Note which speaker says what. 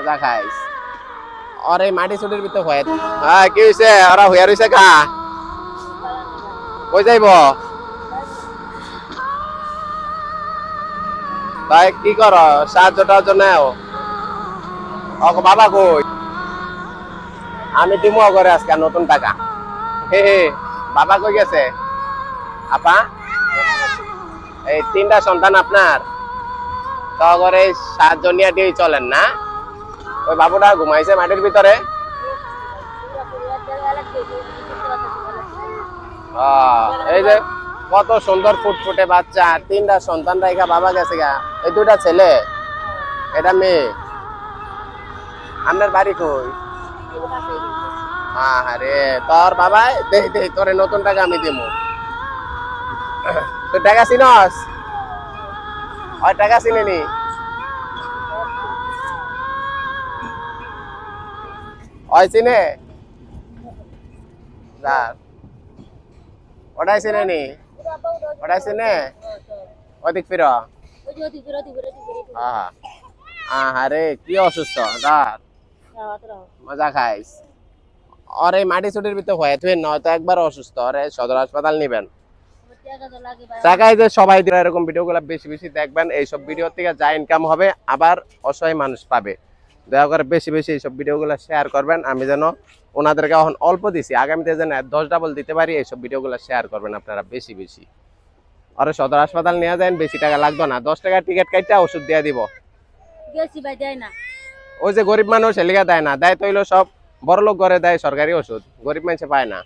Speaker 1: মজা খাইস আর এই মাটি চুটির ভিতর হয়ে হ্যাঁ কি হয়েছে ওরা হইয়া রয়েছে কা কই যাইব তাই কি কর সাহায্যটার জন্য বাবা কই আমি দিমু করে আজকে নতুন টাকা হে হে বাবা কই গেছে আপা এই তিনটা সন্তান আপনার তো করে সাহায্য নিয়ে দিয়ে চলেন না ওই বাবুটা ঘুমাইছে মাটির ভিতরে এই যে কত সুন্দর ফুটফুটে বাচ্চা তিনটা সন্তান রাইখা বাবা গেছে গা এই দুটা ছেলে এটা মেয়ে আপনার বাড়ি কই আরে তোর বাবা দেই দেই তোরে নতুন টাকা আমি দিমু তো টাকা চিনস ওই টাকা চিনেনি ওই চিনে ওটাই চিনে নি ওটাই চিনে ওদিক ফির আরে কি অসুস্থ মজা খাইস আর এই মাটি চুটির ভিতরে হয়ে তুই নয়তো একবার অসুস্থ আরে সদর হাসপাতাল নিবেন টাকায় যে সবাই এরকম ভিডিও গুলা বেশি বেশি দেখবেন এইসব ভিডিও থেকে যা ইনকাম হবে আবার অসহায় মানুষ পাবে দয়া করে বেশি বেশি এইসব ভিডিও গুলা শেয়ার করবেন আমি যেন ওনাদেরকে এখন অল্প দিছি আগামীতে যেন 10 ডাবল দিতে পারি এইসব ভিডিও গুলা শেয়ার করবেন আপনারা বেশি বেশি আর সদর হাসপাতাল নিয়ে যান বেশি টাকা লাগবে না 10 টাকা টিকিট কাইটা ওষুধ দিয়ে দিব ওই যে গরিব মানুষ এলিগা দেয় না দেয় তো হইলো সব বড়লোক ঘরে দেয় সরকারি ওষুধ গরিব মানুষে পায় না